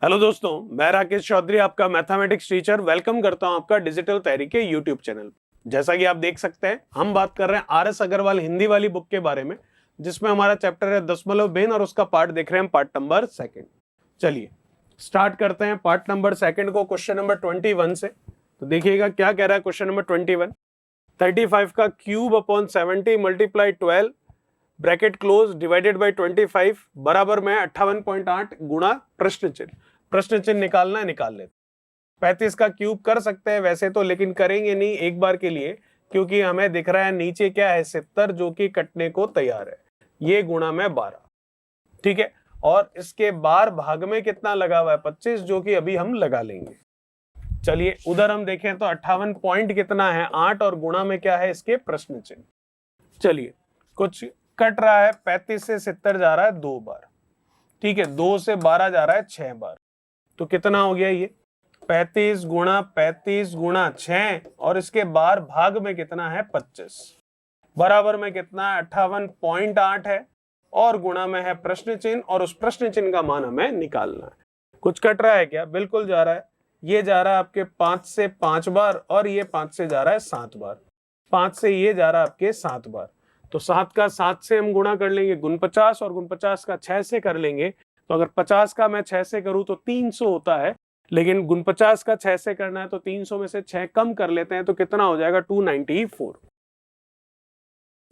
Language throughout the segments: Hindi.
हेलो दोस्तों, मैं राकेश चौधरी आपका मैथमेटिक्स टीचर वेलकम करता हूं आपका डिजिटल तैयारी के यूट्यूब चैनल। जैसा कि आप देख सकते हैं, हम बात कर रहे हैं आर.एस. अग्रवाल हिंदी वाली बुक के बारे में, जिसमें हमारा चैप्टर है दशमलव भिन्न और उसका पार्ट देख रहे हैं पार्ट नंबर 2। चलिए स्टार्ट करते हैं पार्ट नंबर 2 को क्वेश्चन नंबर 21 से। तो देखिएगा क्या कह रहा है क्वेश्चन नंबर 21। 35 का cube upon 70 multiply 12 bracket close divided by 25 बराबर में 58.8 गुणा प्रश्न चिन्ह निकालना है, निकाल लेते। 35 का क्यूब कर सकते हैं वैसे तो, लेकिन करेंगे नहीं एक बार के लिए, क्योंकि हमें दिख रहा है नीचे क्या है 70 जो कि कटने को तैयार है। ये गुणा में 12, ठीक है। और इसके बार भाग में कितना लगा हुआ है 25, जो कि अभी हम लगा लेंगे। चलिए उधर हम देखें तो 58 पॉइंट कितना है 8 और गुणा में क्या है इसके प्रश्न चिन्ह। चलिए कुछ कट रहा है, 35 से 70 जा रहा है 2 बार, ठीक है। 2 से 12 जा रहा है 6 बार, तो कितना हो गया ये 35 गुणा 6 और इसके बार भाग में कितना है 25 बराबर में कितना 58.8 है और गुणा में है प्रश्न चिन्ह और उस प्रश्न चिन्ह का मान हमें निकालना है। कुछ कट रहा है क्या? बिल्कुल जा रहा है। ये जा रहा है आपके 5 से 5 बार और ये 5 से जा रहा है 7 बार। 5 से ये जा रहा है आपके 7 बार, तो 7 का 7 से हम गुणा कर लेंगे गुण 50 और गुण 50 का 6 से कर लेंगे। तो अगर 50 का मैं 6 से करूं तो 300 होता है, लेकिन गुण 50 का 6 से करना है तो 300 में से 6 कम कर लेते हैं तो कितना हो जाएगा 294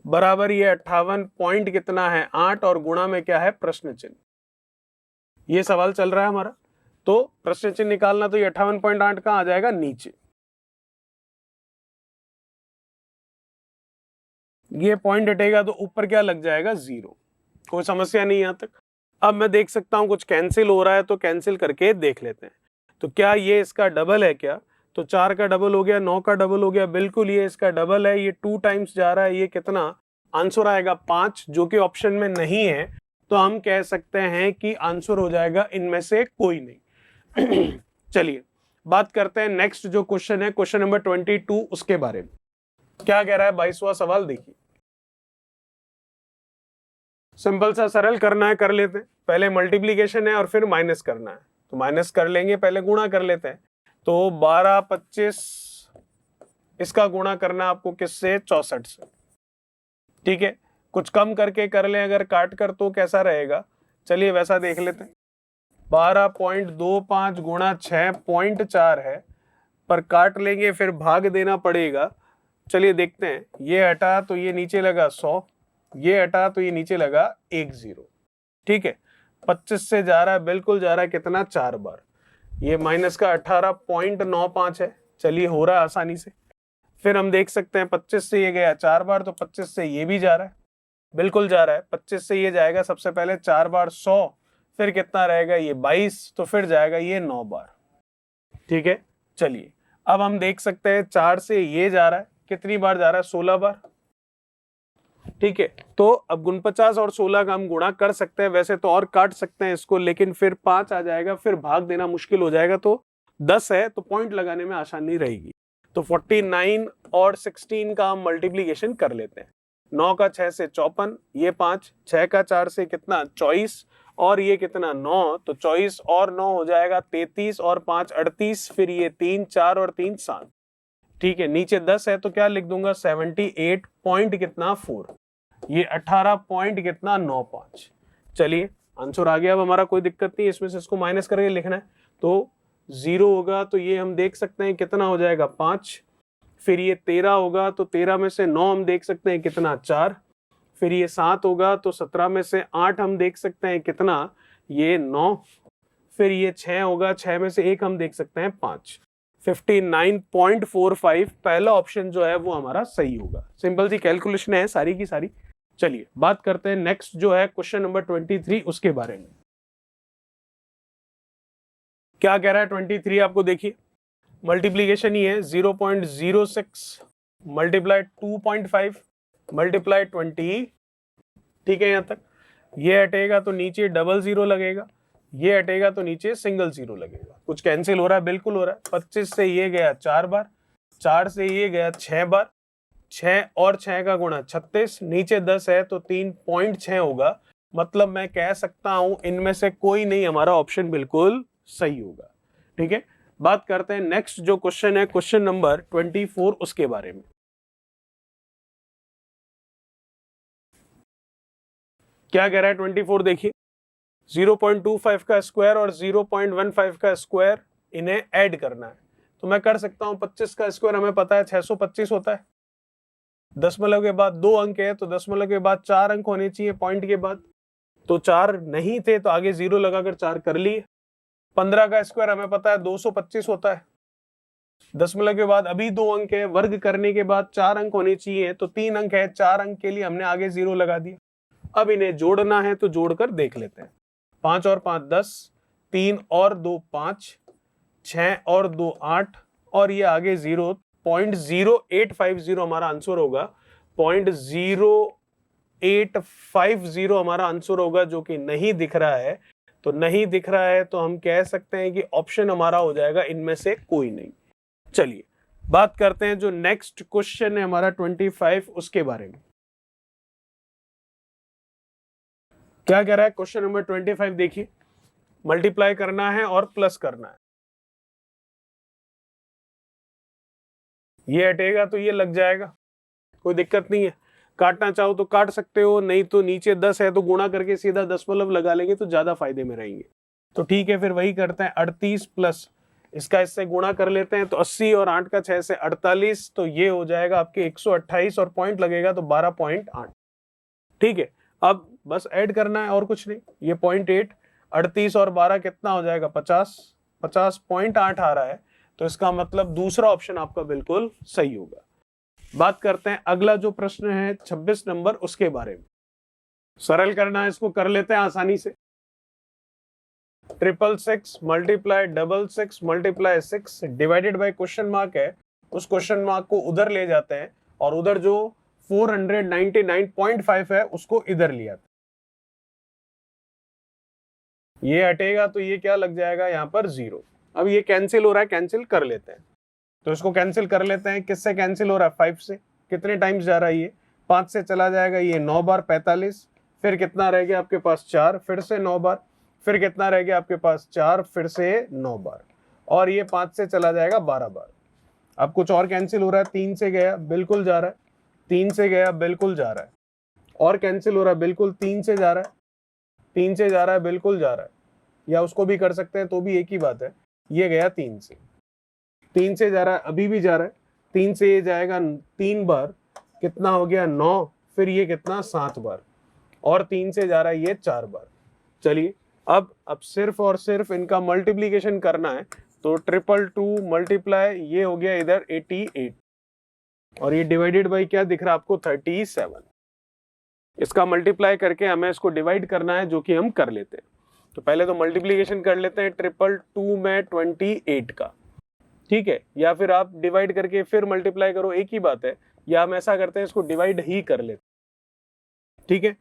बराबर ये 58 पॉइंट कितना है 8 और गुणा में क्या है प्रश्न चिन्ह। ये सवाल चल रहा है हमारा, तो प्रश्न चिन्ह निकालना, तो ये 58.8 कहां आ जाएगा नीचे। ये पॉइंट हटेगा तो ऊपर क्या लग जाएगा 0। कोई समस्या नहीं यहां तक। अब मैं देख सकता हूं कुछ कैंसिल हो रहा है, तो कैंसिल करके देख लेते हैं। तो क्या ये इसका डबल है क्या? तो 4 का डबल हो गया, 9 का डबल हो गया, बिल्कुल ये इसका डबल है। ये 2 टाइम्स जा रहा है, ये कितना आंसर आएगा 5, जो कि ऑप्शन में नहीं है। तो हम कह सकते हैं कि आंसर हो जाएगा इनमें से कोई नहीं। चलिए बात करते हैं नेक्स्ट जो क्वेश्चन है, क्वेश्चन नंबर 22 उसके बारे में। क्या कह रहा है 22वां सवाल, देखिए। सिंपल सा सरल करना है, कर लेते हैं। पहले मल्टीप्लीकेशन है और फिर माइनस करना है, तो माइनस कर लेंगे, पहले गुणा कर लेते हैं। तो 12 25 इसका गुणा करना आपको किससे 64 से, ठीक है। कुछ कम करके कर लें अगर काट कर, तो कैसा रहेगा चलिए वैसा देख लेते हैं। 12.25 गुणा 6.4 है, पर काट लेंगे फिर भाग देना पड़ेगा। चलिए देखते हैं, ये हटा तो ये नीचे लगा 100, ये हटा तो ये नीचे लगा 10, ठीक है। 25 से जा रहा है, बिल्कुल जा रहा है कितना 4 बार। ये माइनस का 18.95 है। चलिए हो रहा है आसानी से। फिर हम देख सकते हैं 25 से ये गया 4 बार, तो 25 से ये भी जा रहा है, बिल्कुल जा रहा है। 25 से ये जाएगा सबसे पहले 4 बार 100, फिर कितना रहेगा ये 22, तो फिर जाएगा ये 9 बार, ठीक है। चलिए अब हम देख सकते हैं 4 से ये जा रहा है, कितनी बार जा रहा है 16 बार, ठीक है। तो अब गुण 50 और 16 का हम गुणा कर सकते हैं, वैसे तो और काट सकते हैं इसको, लेकिन फिर 5 आ जाएगा, फिर भाग देना मुश्किल हो जाएगा। तो 10 है तो पॉइंट लगाने में आसानी रहेगी। तो 49 और 16 का हम मल्टीप्लीकेशन कर लेते हैं। 9 का 6 से 54, ये 5, 6 का 4 से कितना 24 और ये कितना 9, तो 24 और 9 हो जाएगा 33 और 5 38, फिर ये 3 4 और 3 7, ठीक है। नीचे 10 है तो क्या लिख दूंगा 78 पॉइंट कितना 4, ये 18 पॉइंट कितना 95। चलिए आंसर आ गया। अब हमारा कोई दिक्कत नहीं, इसमें से इसको माइनस करके लिखना है। तो 0 होगा तो ये हम देख सकते हैं कितना हो जाएगा 5, फिर ये 13 होगा तो 13 में से 9 हम देख सकते हैं कितना 4, फिर ये 7 होगा तो 17 में से 8 हम देख सकते हैं कितना ये 9, फिर ये 6 होगा, 6 में से 1 हम देख सकते हैं 5। 59.45 पहला ऑप्शन जो है वो हमारा सही होगा। सिंपल सी कैलकुलेशन है सारी की सारी। चलिए बात करते हैं नेक्स्ट जो है क्वेश्चन नंबर 23 उसके बारे में। क्या कह रहा है 23, आपको देखिए मल्टीप्लीकेशन ही है। 0.06 मल्टीप्लाई 2.5 मल्टीप्लाई 20, ठीक है। यहां तक ये हटेगा तो नीचे डबल 0 लगेगा, ये हटेगा तो नीचे सिंगल 0 लगेगा। कुछ कैंसिल हो रहा है, बिल्कुल हो रहा है। 25 से ये गया 4 बार, 4 से ये गया 6 बार, 6 और 6 का गुणा 36, नीचे 10 है तो 3.6 होगा। मतलब मैं कह सकता हूं इनमें से कोई नहीं हमारा ऑप्शन बिल्कुल सही होगा। ठीक है, बात करते हैं नेक्स्ट जो क्वेश्चन है, क्वेश्चन नंबर 24, उसके बारे में। क्या कह रहा है 24, देखिए 0.25 का स्क्वायर और 0.15 का स्क्वायर इन्हें ऐड करना है। तो मैं कर सकता हूं, 25 का स्क्वायर हमें पता है 625 होता है, दशमलव के बाद 2 अंक है तो दशमलव के बाद 4 अंक होने चाहिए पॉइंट के बाद, तो 4 नहीं थे तो आगे 0 लगाकर 4 कर लिए। 15 का स्क्वायर हमें पता है 225 होता है, दशमलव के बाद अभी 2 अंक है, वर्ग करने के बाद 4 अंक होने चाहिए तो 3 अंक है, 4 अंक के लिए हमने आगे 0 लगा दिया। अब इन्हें जोड़ना है तो जोड़कर देख लेते हैं। 5 और 5 10, 3 और 2 5, 6 और 2 8 और ये आगे 0, 0.0850 हमारा आंसर होगा। 0.0850 हमारा आंसर होगा, जो कि नहीं दिख रहा है। तो नहीं दिख रहा है तो हम कह सकते हैं कि ऑप्शन हमारा हो जाएगा इनमें से कोई नहीं। चलिए बात करते हैं जो नेक्स्ट क्वेश्चन है हमारा 25, उसके बारे में। क्या कह रहा है क्वेश्चन नंबर 25, देखिए मल्टीप्लाई करना है और प्लस करना है। ये हटेगा तो ये लग जाएगा, कोई दिक्कत नहीं है। काटना चाहो तो काट सकते हो, नहीं तो नीचे 10 है तो गुणा करके सीधा दशमलव लगा लेंगे तो ज्यादा फायदे में रहेंगे। तो ठीक है, फिर वही करते हैं। 38 प्लस इसका इससे गुणा कर लेते हैं तो 80 और 8 का 6 से 48, तो ये हो जाएगा आपके 128 और पॉइंट लगेगा तो 12.8। ठीक है, अब बस ऐड करना है और कुछ नहीं। ये 0.8, 38 और 12 कितना हो जाएगा 50, 50.8 आ रहा है, तो इसका मतलब दूसरा ऑप्शन आपका बिल्कुल सही होगा। बात करते हैं अगला जो प्रश्न है 26 नंबर, उसके बारे में। सरल करना है इसको, कर लेते हैं आसानी से। 666 multiply 66 multiply 6 divided by question mark है, उस क्वेश्चन मार्क को उधर ले जाते हैं और उधर जो 499.5 है उसको इधर लिया। ये हटेगा तो ये क्या लग जाएगा यहाँ पर 0। अब ये कैंसिल हो रहा है, कैंसिल कर लेते हैं। तो इसको कैंसिल कर लेते हैं। किससे कैंसिल हो रहा है? 5 से। कितने टाइम्स जा रहा है ये? 5 से चला जाएगा ये 9 बार 45, फिर कितना रह गया आपके पास 4, फिर से 9 बार, फिर कितना रह गया आपके पास 4, फिर से 9 बार, और ये 5 से चला जाएगा 12 बार। अब कुछ और कैंसिल हो रहा है। 3 से गया बिल्कुल जा रहा है, 3 से गया बिल्कुल जा रहा है, और कैंसिल हो रहा है बिल्कुल 3 से जा रहा है, 3 से जा रहा है बिल्कुल जा रहा है, या उसको भी कर सकते हैं तो भी एक ही बात है। ये गया 3 से, 3 से जा रहा है, अभी भी जा रहा है। 3 से ये जाएगा 3 बार, कितना हो गया 9, फिर ये कितना 7 बार, और 3 से जा रहा है ये 4 बार। चलिए अब सिर्फ और सिर्फ इनका मल्टीप्लीकेशन करना है। तो 222 मल्टीप्लाई ये हो गया इधर 88, और ये डिवाइडेड बाई क्या दिख रहा है आपको 37। इसका मल्टीप्लाई करके हमें इसको डिवाइड करना है, जो कि हम कर लेते हैं। तो पहले तो मल्टीप्लीकेशन कर लेते हैं 222 में 28 का, ठीक है, या फिर आप डिवाइड करके फिर मल्टीप्लाई करो, एक ही बात है, या हम ऐसा करते हैं इसको डिवाइड ही कर लेते हैं। ठीक है,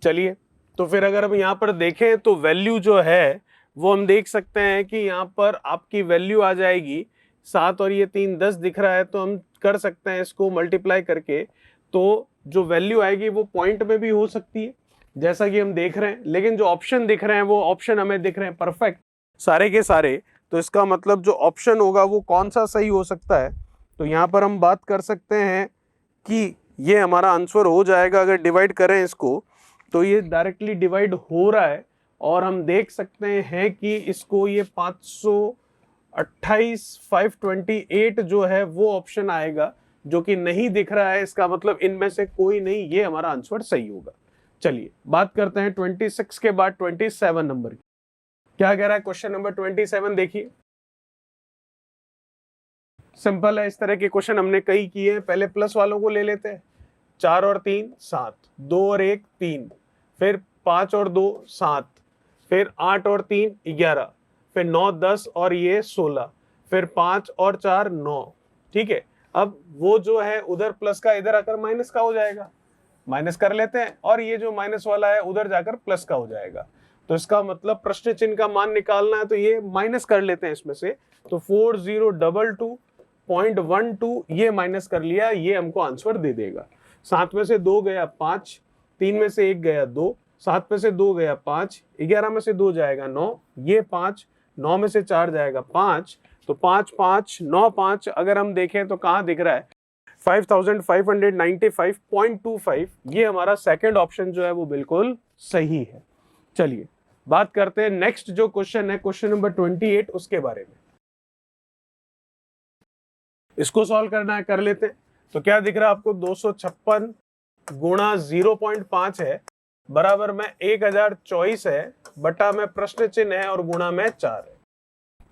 चलिए तो फिर अगर हम यहाँ पर देखें तो वैल्यू जो है वो हम देख सकते हैं कि यहाँ पर आपकी वैल्यू आ जाएगी 7 और ये 3 10 दिख रहा है, तो हम कर सकते हैं इसको मल्टीप्लाई करके। तो जो वैल्यू आएगी वो पॉइंट में भी हो सकती है जैसा कि हम देख रहे हैं, लेकिन जो ऑप्शन दिख रहे हैं वो ऑप्शन हमें दिख रहे हैं परफेक्ट सारे के सारे। तो इसका मतलब जो ऑप्शन होगा वो कौन सा सही हो सकता है? तो यहाँ पर हम बात कर सकते हैं कि ये हमारा आंसर हो जाएगा, अगर डिवाइड करें इसको तो ये डायरेक्टली डिवाइड हो रहा है, और हम देख सकते हैं कि इसको ये 528 528 जो है वो ऑप्शन आएगा, जो कि नहीं दिख रहा है। इसका मतलब इनमें से कोई नहीं, ये हमारा आंसर सही होगा। चलिए बात करते हैं 26 के बाद 27 नंबर की। क्या कह रहा है क्वेश्चन नंबर 27? देखिए सिंपल है, इस तरह के क्वेश्चन हमने कई किए हैं। पहले प्लस वालों को ले लेते हैं। 4 और 3 7, 2 और 1 3, फिर 5 और 2 7, फिर 8 और 3 11, फिर 9 10 और ये 16, फिर 5 और 4 9। ठीक है, अब वो जो है उधर प्लस का इधर आकर माइनस का हो जाएगा, माइनस कर लेते हैं, और ये जो माइनस वाला है उधर जाकर प्लस का हो जाएगा। तो इसका मतलब प्रश्न चिन्ह का मान निकालना है, तो ये माइनस कर लेते हैं इसमें से। तो 4022.12 ये माइनस कर लिया, ये हमको आंसर दे देगा। 7 में से 2 गया 5, 3 में से 1 गया 2, 7 में से 2 गया 5, 11 में से 2 जाएगा 9, ये 5, 9 में से 4 जाएगा 5, तो 5 5 9 5 अगर हम देखें तो कहाँ दिख रहा है 5595.25, ये हमारा सेकंड ऑप्शन जो है वो बिल्कुल सही है। चलिए बात करते हैं नेक्स्ट जो क्वेश्चन है, क्वेश्चन नंबर 28, उसके बारे में। इसको सॉल्व करना है, कर लेते हैं। तो क्या दिख रहा है आपको, 256 गुणा 0.5 है बराबर में 1024 है बटा में प्रश्न चिन्ह है और गुणा में 4 है।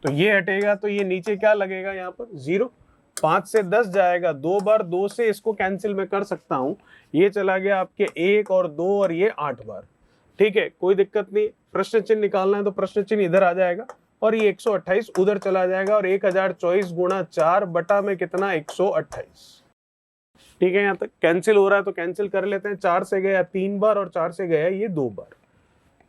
तो ये हटेगा तो ये नीचे क्या लगेगा, यहाँ पर 0। 5 से 10 जाएगा 2 बार, 2 से इसको कैंसिल मैं कर सकता हूं, ये चला गया आपके 1 और 2 और ये 8 बार। ठीक है, कोई दिक्कत नहीं। प्रश्न चिन्ह निकालना है तो प्रश्न चिन्ह इधर आ जाएगा और ये 128 उधर चला जाएगा और 1024 गुणा 4 बटा में कितना 128। ठीक है, यहाँ तक कैंसिल हो रहा है तो कैंसिल कर लेते हैं। 4 से गया 3 बार और 4 से गया ये 2 बार।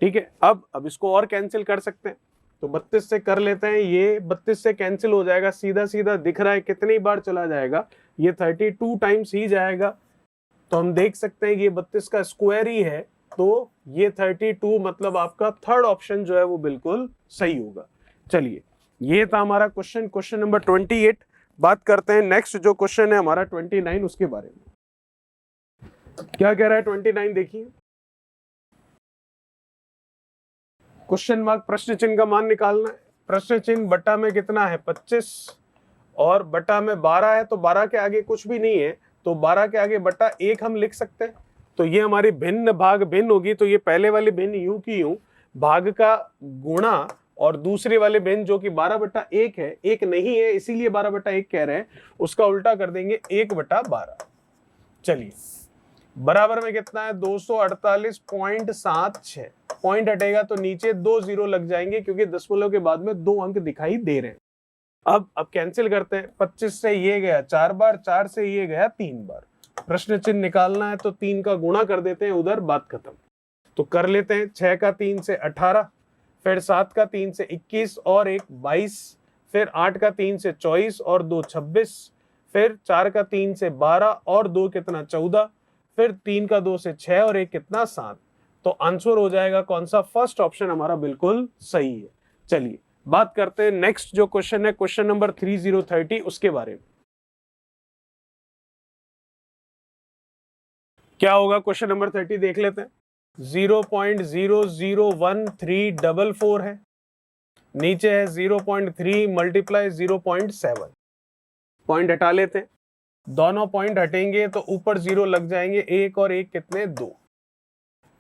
ठीक है, अब इसको और कैंसिल कर सकते हैं तो 32 से कर लेते हैं। ये 32 से कैंसिल हो जाएगा, सीधा सीधा दिख रहा है कितनी बार चला जाएगा, ये 32 टाइम्स ही जाएगा। तो हम देख सकते हैं कि ये 32 का स्क्वायर ही है, तो ये 32 मतलब आपका थर्ड ऑप्शन जो है वो बिल्कुल सही होगा। चलिए, ये था हमारा क्वेश्चन नंबर 28। बात करते हैं नेक्स्ट जो क्वेश्चन है हमारा 29, उसके बारे में। क्या कह रहा है 29, देखिए। क्वेश्चन मार्क प्रश्न चिन्ह का मान निकालना है। प्रश्न चिन्ह बटा में कितना है 25 और बटा में 12 है, तो 12 के आगे कुछ भी नहीं है, तो 12 के आगे बटा 1 हम लिख सकते हैं। तो ये हमारी भिन्न भाग भिन्न होगी, तो ये पहले वाली भिन्न यूं की यूं, भाग का गुणा और दूसरे वाले भिन्न जो कि 12/1 है, 1 नहीं है इसीलिए 12/1 कह रहे हैं, उसका उल्टा कर देंगे 1/12। चलिए, बराबर में कितना है 248.76। पॉइंट हटेगा तो नीचे 2 0 लग जाएंगे क्योंकि दशमलव के बाद में 2 अंक दिखाई दे रहे हैं। अब कैंसिल करते हैं। 25 से ये गया 4 बार, 4 से ये गया 3 बार। प्रश्न चिन्ह निकालना है तो 3 का गुणा कर देते हैं, उधर बात खत्म। तो कर लेते हैं। 6 का 3 से 18, फिर 7 का 3 से 21 और 1 22, फिर 8 का 3 से 24 और 2 26, फिर 4 का 3 से 12 और 2 कितना 14, फिर 3 का 2 से 6 और 1 कितना 7। तो आंसर हो जाएगा कौन सा, फर्स्ट ऑप्शन हमारा बिल्कुल सही है। चलिए बात करते हैं नेक्स्ट जो क्वेश्चन है, क्वेश्चन नंबर 3030, उसके बारे में। क्या होगा क्वेश्चन नंबर 30, देख लेते हैं। 0.001344 है, नीचे है 0.3 मल्टीप्लाई 0.7। पॉइंट हटा लेते हैं, दोनों पॉइंट हटेंगे तो ऊपर 0 लग जाएंगे, 1 और 1 कितने 2।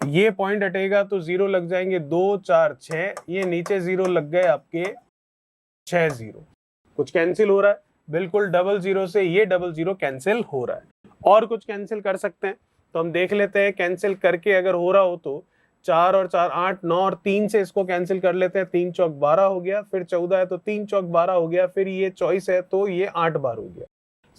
ये पॉइंट हटेगा तो 0 लग जाएंगे 2 4 6, ये नीचे 0 लग गए आपके 6 0। कुछ कैंसिल हो रहा है, बिल्कुल 00 से ये 00 कैंसिल हो रहा है। और कुछ कैंसिल कर सकते हैं तो हम देख लेते हैं, कैंसिल करके अगर हो रहा हो तो 4 और 4 8 9 और 3 से इसको कैंसिल कर लेते हैं। 3 चौक 12 हो गया, फिर 14 है तो 3 चौक 12 हो गया, फिर ये 24 है तो ये 8 बार हो गया।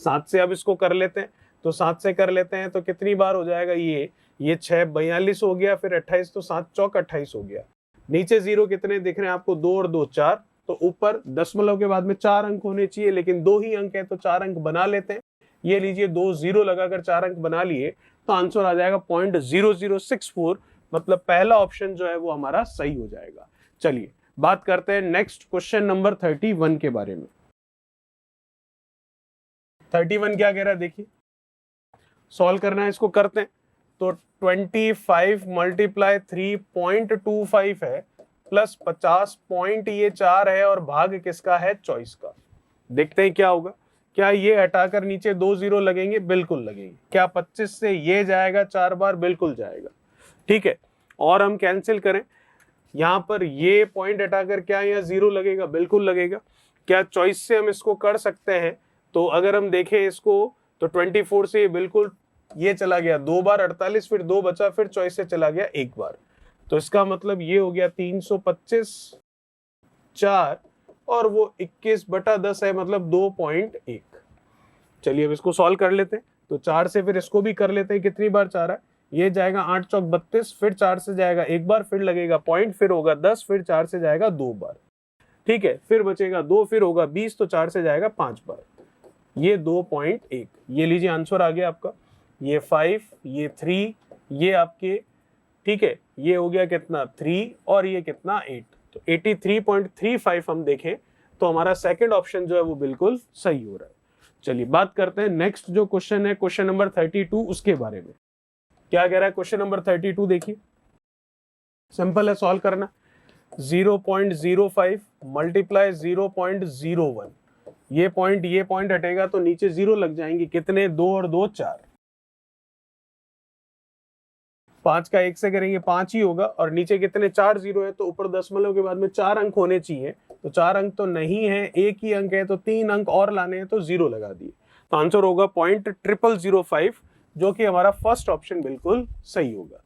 7 से अब इसको कर लेते हैं, तो 7 से कर लेते हैं तो कितनी बार हो जाएगा, ये 6 42 हो गया, फिर 28 तो 7 चौक 28 हो गया। नीचे 0 कितने दिख रहे हैं आपको, 2 और 2 4, तो ऊपर दशमलव के बाद में 4 अंक होने चाहिए, लेकिन 2 ही अंक है तो 4 अंक बना लेते हैं। ये लीजिए 2 0 लगाकर 4 अंक बना लिए तो आंसर आ जाएगा 0.0064, मतलब पहला ऑप्शन जो है वो हमारा सही हो जाएगा। चलिए बात करते हैं नेक्स्ट क्वेश्चन नंबर 31 के बारे में। 31 क्या कह रहा है, देखिए। सॉल्व करना है, इसको करते हैं। तो 25 मल्टीप्लाई 3.25 है प्लस 50 पॉइंट ये 4 है और भाग किसका है 24 का। देखते हैं क्या होगा। क्या ये हटाकर नीचे 2 0 लगेंगे, बिल्कुल लगेंगे। क्या 25 से ये जाएगा 4 बार, बिल्कुल जाएगा। ठीक है, और हम कैंसिल करें, यहाँ पर ये पॉइंट हटाकर क्या यहाँ 0 लगेगा, बिल्कुल लगेगा। क्या 24 से हम इसको कर सकते हैं, तो अगर हम देखें इसको तो 24 से बिल्कुल ये चला गया 2 बार 48, फिर 2 बचा, फिर 24 से चला गया 1 बार। तो इसका मतलब ये हो गया 325 4 और वो 21/10 है, मतलब 2.1। चलिए अब इसको सॉल्व कर लेते हैं। तो 4 से फिर इसको भी कर लेते हैं, कितनी बार 4 है, ये जाएगा 8 चौक 32, फिर 4 से जाएगा 1 बार, फिर लगेगा पॉइंट, फिर होगा 10, फिर 4 से जाएगा 2 बार। ठीक है, फिर बचेगा 2, फिर होगा 20, तो 4 से जाएगा 5 बार, ये 2.1। ये लीजिए आंसर आ गया आपका। ये 5, ये 3, ये आपके ठीक है, ये हो गया कितना 3 और ये कितना 8, तो 83.35 हम देखें तो हमारा सेकंड ऑप्शन जो है वो बिल्कुल सही हो रहा है। चलिए बात करते हैं नेक्स्ट जो क्वेश्चन है, क्वेश्चन नंबर 32 उसके बारे में। क्या कह रहा है क्वेश्चन नंबर 32, देखिए सिंपल है सॉल्व करना। 0.05 मल्टीप्लाई 0.01, ये पॉइंट हटेगा तो नीचे 0 लग जाएंगे, कितने 2 और 2 4, 5 का 1 से करेंगे 5 ही होगा, और नीचे कितने 4 0 है, तो ऊपर दशमलव के बाद में 4 अंक होने चाहिए, तो 4 अंक तो नहीं है, एक ही अंक है, तो 3 अंक और लाने हैं, तो 0 लगा दिए, तो आंसर होगा 0.0005, जो कि हमारा फर्स्ट ऑप्शन बिल्कुल सही होगा।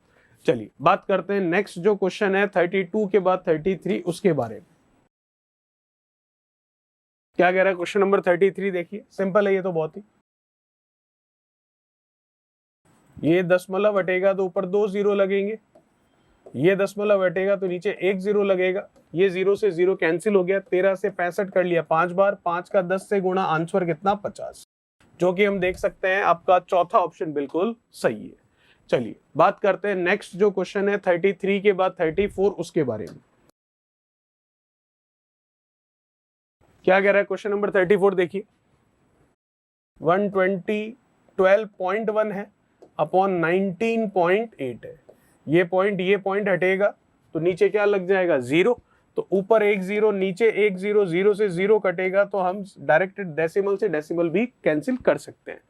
चलिए बात करते हैं नेक्स्ट जो क्वेश्चन है 32 के बाद 33 उसके बारे में। क्या कह रहा है क्वेश्चन नंबर 33, देखिए सिंपल है ये तो बहुत ही, ये दशमलव हटेगा तो ऊपर 2 0 लगेंगे, ये दशमलव हटेगा तो नीचे 1 0 लगेगा, ये 0 से 0 कैंसिल हो गया, 13 से 65 कर लिया 5 बार, 5 का 10 से गुणा, आंसर कितना 50, जो कि हम देख सकते हैं आपका चौथा ऑप्शन बिल्कुल सही है। चलिए बात करते हैं नेक्स्ट जो क्वेश्चन है 33 के बाद 34 उसके बारे में। क्या कह रहा है क्वेश्चन नंबर 34, देखिए 120 12.1 है अपॉन 19.8 है, ये पॉइंट हटेगा तो नीचे क्या लग जाएगा 0, तो ऊपर 1 0 नीचे 1 0, 0 से 0 कटेगा तो हम डायरेक्ट डेसिमल से डेसिमल भी कैंसिल कर सकते हैं।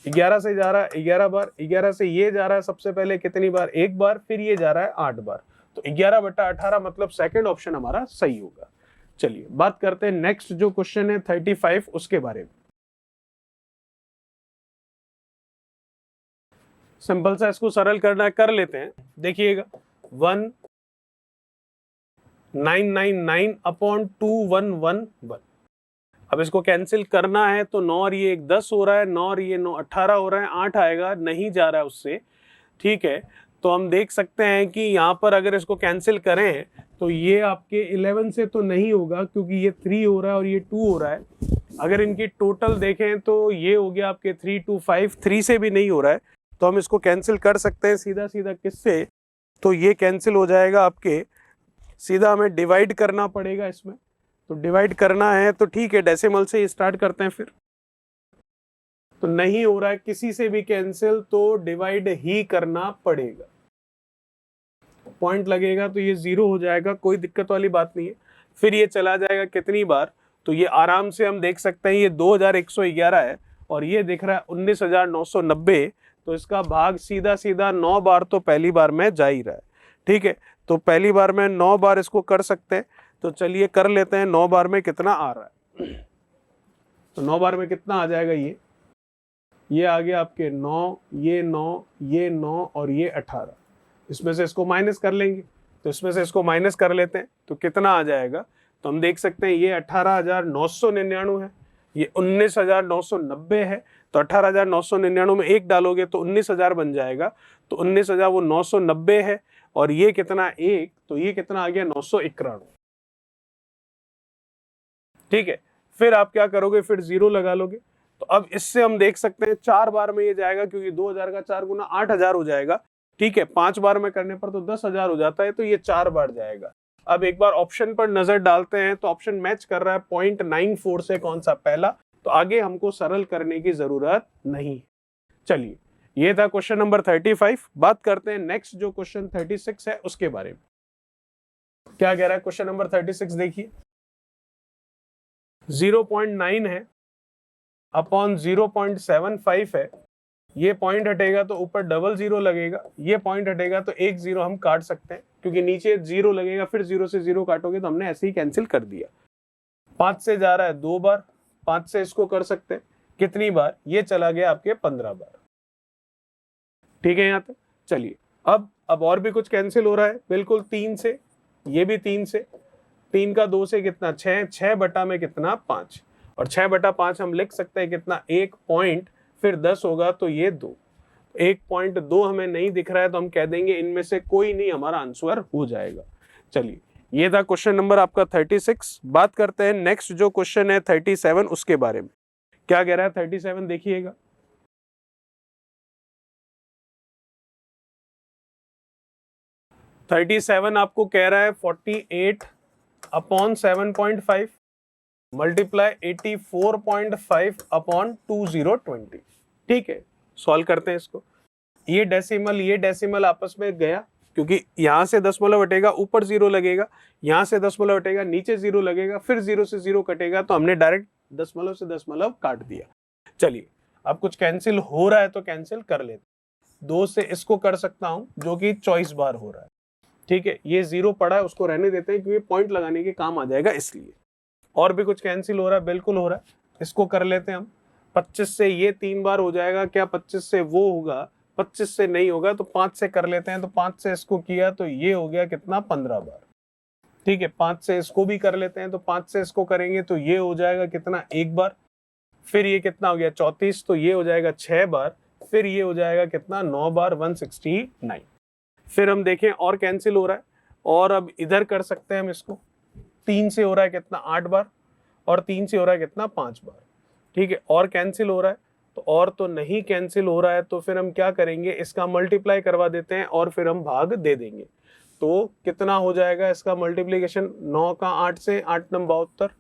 11 से जा रहा है 11 बार, 11 से ये जा रहा है सबसे पहले कितनी बार 1 बार, फिर ये जा रहा है 8 बार, तो 11/18 मतलब सेकंड ऑप्शन हमारा सही होगा। चलिए बात करते हैं नेक्स्ट जो क्वेश्चन है 35 उसके बारे में। सिंपल सा इसको सरल करना है, कर लेते हैं, देखिएगा 1999 अपॉन 2111, अब इसको कैंसिल करना है तो 9 और ये 10 हो रहा है, 9 और ये 9 18 हो रहा है, 8 आएगा, नहीं जा रहा है उससे, ठीक है, तो हम देख सकते हैं कि यहाँ पर अगर इसको कैंसिल करें तो ये आपके 11 से तो नहीं होगा क्योंकि ये 3 हो रहा है और ये 2 हो रहा है, अगर इनकी टोटल देखें तो ये हो गया आपके 3 2 5, 3 से भी नहीं हो रहा है, तो हम इसको कैंसिल कर सकते हैं सीधा सीधा किससे, तो ये कैंसिल हो जाएगा आपके, सीधा हमें डिवाइड करना पड़ेगा इसमें, तो डिवाइड करना है तो ठीक है डेसिमल से स्टार्ट करते हैं, फिर तो नहीं हो रहा है किसी से भी कैंसिल तो डिवाइड ही करना पड़ेगा, पॉइंट लगेगा तो ये 0 हो जाएगा, कोई दिक्कत वाली बात नहीं है, फिर ये चला जाएगा कितनी बार, तो ये आराम से हम देख सकते हैं ये 2111 है और ये दिख रहा है 19,990, तो इसका भाग सीधा सीधा 9 बार तो पहली बार में जा ही रहा है, ठीक है, तो पहली बार में 9 बार इसको कर सकते हैं, तो चलिए कर लेते हैं 9 बार में कितना आ रहा है, तो 9 बार में कितना आ जाएगा, ये आ गया आपके 9, ये 9, ये 9 और ये 18, इसमें से इसको माइनस कर लेंगे, तो इसमें से इसको माइनस कर लेते हैं तो कितना आ जाएगा, तो हम देख सकते हैं ये 18,999 है, ये 19,990 है, तो 18,999 में 1 डालोगे तो 19,000 बन जाएगा, तो 19,000 वो 990 है और ये कितना 1, तो ये कितना आ गया 991, ठीक है, फिर आप क्या करोगे, फिर 0 लगा लोगे, तो अब इससे हम देख सकते हैं 4 बार में ये जाएगा क्योंकि 2000 का 4 गुना 8,000 हो जाएगा, ठीक है, 5 बार में करने पर तो 10,000 हो जाता है, तो ये 4 बार जाएगा। अब एक बार ऑप्शन पर नजर डालते हैं तो ऑप्शन मैच कर रहा है 0.94 से, कौन सा पहला, तो आगे हमको सरल करने की जरूरत नहीं। चलिए ये था क्वेश्चन नंबर 35, बात करते हैं नेक्स्ट जो क्वेश्चन 36 है उसके बारे में। क्या कह रहा है क्वेश्चन नंबर 36, देखिए 0.9 है अपॉन 0.75 है, ये पॉइंट हटेगा तो ऊपर 00 लगेगा, ये पॉइंट हटेगा तो 1 0 हम काट सकते हैं क्योंकि नीचे 0 लगेगा, फिर 0 से 0 काटोगे तो हमने ऐसे ही कैंसिल कर दिया। 5 से जा रहा है 2 बार, 5 से इसको कर सकते हैं कितनी बार, ये चला गया आपके 15 बार, ठीक है यहाँ तक। चलिए अब और भी कुछ कैंसिल हो रहा है, बिल्कुल 3 से, ये भी 3 से, 3 का 2 से कितना 6, 6 बटा में कितना 5, और 6/5 हम लिख सकते हैं कितना 1 पॉइंट, फिर 10 होगा तो ये 2, 1.2 हमें नहीं दिख रहा है तो हम कह देंगे इनमें से कोई नहीं हमारा आंसर हो जाएगा। चलिए ये था क्वेश्चन नंबर आपका 36, बात करते हैं नेक्स्ट जो क्वेश्चन है 37 उसके बारे में। क्या कह रहा है 37, देखिएगा 37 आपको कह रहा है 48 अपॉन 7.5 मल्टीप्लाई 84.5 अपॉन 2020। ठीक है, सॉल्व करते हैं इसको। ये डेसिमल आपस में गया, क्योंकि यहां से दशमलव हटेगा ऊपर 0 लगेगा, यहां से दशमलव हटेगा नीचे 0 लगेगा, फिर 0 से 0 कटेगा, तो हमने डायरेक्ट दशमलव से दशमलव काट दिया। चलिए, अब कुछ कैंसिल हो रहा है तो कैंसिल कर लेते। 2 से इसको कर सकता हूं, जो कि 24 बार हो रहा है। ठीक है, ये 0 पड़ा है, उसको रहने देते हैं, क्योंकि पॉइंट लगाने के काम आ जाएगा इसलिए। और भी कुछ कैंसिल हो रहा है? बिल्कुल हो रहा है, इसको कर लेते हैं हम। 25 से ये 3 बार हो जाएगा, क्या 25 से वो होगा? 25 से नहीं होगा, तो 5 से कर लेते हैं। तो 5 से इसको किया तो ये हो गया कितना? 15 बार। ठीक है, 5 से इसको भी कर लेते हैं, तो 5 से इसको करेंगे तो ये हो जाएगा कितना? 1 बार। फिर ये कितना हो गया? 34, तो ये हो जाएगा 6 बार। फिर ये हो जाएगा कितना? 9 बार, 169। फिर हम देखें और कैंसिल हो रहा है, और अब इधर कर सकते हैं हम इसको। 3 से हो रहा है कितना? 8 बार, और 3 से हो रहा है कितना? 5 बार। ठीक है, और कैंसिल हो रहा है, तो और तो नहीं कैंसिल हो रहा है, तो फिर हम क्या करेंगे? इसका मल्टीप्लाई करवा देते हैं और फिर हम भाग दे देंगे। तो कितना हो जाएगा इसका मल्टीप्लीकेशन? 9 का 8 से 8 नंबर 72,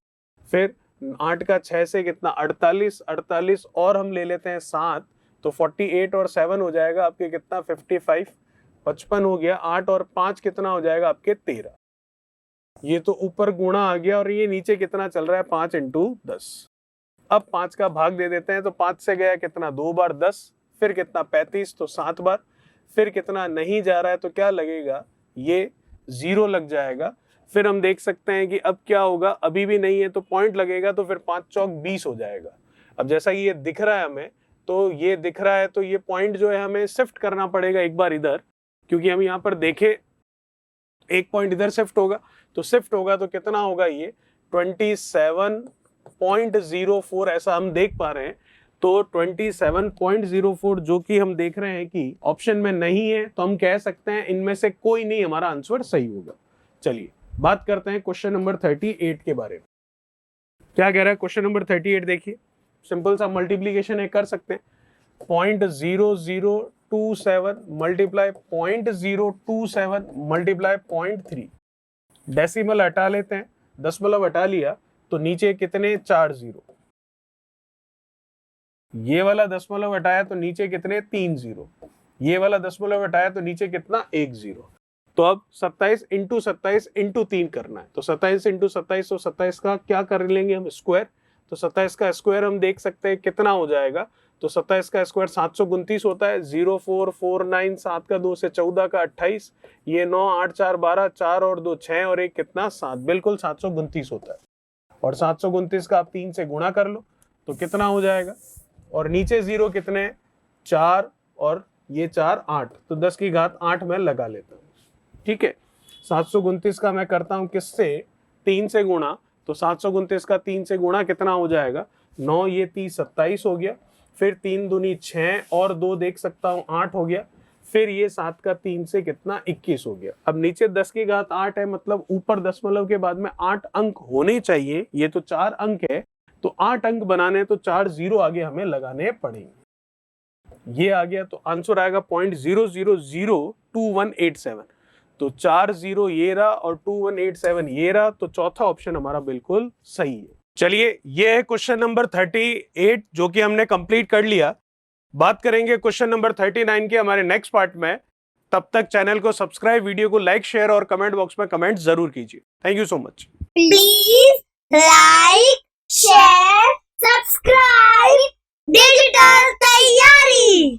फिर 8 का 6 से कितना? 48, और हम ले लेते हैं 7, तो 48 और 7 हो जाएगा आपके कितना? 55, 55 हो गया। 8 और 5 कितना हो जाएगा आपके? 13। ये तो ऊपर गुणा आ गया, और ये नीचे कितना चल रहा है? 5 × 10। अब 5 का भाग दे देते हैं, तो 5 से गया कितना? 2 बार 10, फिर कितना? 35, तो 7 बार। फिर कितना? नहीं जा रहा है, तो क्या लगेगा? ये 0 लग जाएगा। फिर हम देख सकते हैं कि अब क्या होगा, अभी भी नहीं है, तो पॉइंट लगेगा, तो फिर 5 चौक 20 हो जाएगा। अब जैसा कि ये दिख रहा है हमें, तो ये दिख रहा है, तो ये पॉइंट जो है हमें शिफ्ट करना पड़ेगा एक बार इधर, क्योंकि हम यहाँ पर देखें एक पॉइंट इधर शिफ्ट होगा, तो शिफ्ट होगा तो कितना होगा? ये 27.04 ऐसा हम देख पा रहे हैं। तो 27.04 जो कि हम देख रहे हैं कि ऑप्शन में नहीं है, तो हम कह सकते हैं इनमें से कोई नहीं हमारा आंसर सही होगा। चलिए बात करते हैं क्वेश्चन नंबर 38 के बारे में। क्या कह रहा है क्वेश्चन नंबर 38? देखिए, सिंपल सा मल्टीप्लीकेशन है, कर सकते हैं। 0.0027 मल्टीप्लाई 0.027 मल्टीप्लाई 0.3। डेसिमल हटा लेते हैं, दशमलव हटा लिया, तो नीचे कितने? 4 0। ये वाला दशमलव हटाया तो नीचे कितने? 3 0। ये वाला दशमलव हटाया तो नीचे कितना? 1 0। तो अब 27 × 27 × 3 करना है, तो 27 × 27, तो 27 का क्या कर लेंगे हम? स्क्वायर। तो 27 का स्क्वायर हम देख सकते हैं कितना हो जाएगा, तो 27 का स्क्वायर 729 होता है। 0449, 7 का 2 से 14 का 28, ये 9 8 4 12, 4 और 2 6 और 1 कितना? 7, बिल्कुल 729 होता है। और 729 का आप 3 से गुणा कर लो, तो कितना हो जाएगा? और नीचे 0 कितने? 4, और ये 4 8, तो 10 की घात 8 में लगा लेता हूँ। ठीक है, 729 का मैं करता हूँ किससे? 3 से गुणा, तो 729 का 3 से गुणा कितना हो जाएगा? 9 ये 30 27 हो गया, फिर 3 दूनी 6 और 2 देख सकता हूँ 8 हो गया, फिर ये 7 का 3 से कितना? 21 हो गया। अब नीचे 10 की घात 8 है, मतलब ऊपर दशमलव के बाद में 8 अंक होने चाहिए। ये तो 4 अंक है, तो 8 अंक बनाने तो 4 0 आगे हमें लगाने पड़ेंगे। ये आ गया, तो आंसर आएगा 0.0002187। तो 4 0 ये रहा और 2187 ये रहा, तो चौथा ऑप्शन हमारा बिल्कुल सही है। चलिए, ये है क्वेश्चन नंबर 38 जो कि हमने कंप्लीट कर लिया। बात करेंगे क्वेश्चन नंबर 39 के हमारे नेक्स्ट पार्ट में। तब तक चैनल को सब्सक्राइब, वीडियो को लाइक, शेयर और कमेंट बॉक्स में कमेंट जरूर कीजिए। Thank you so much. Please like, share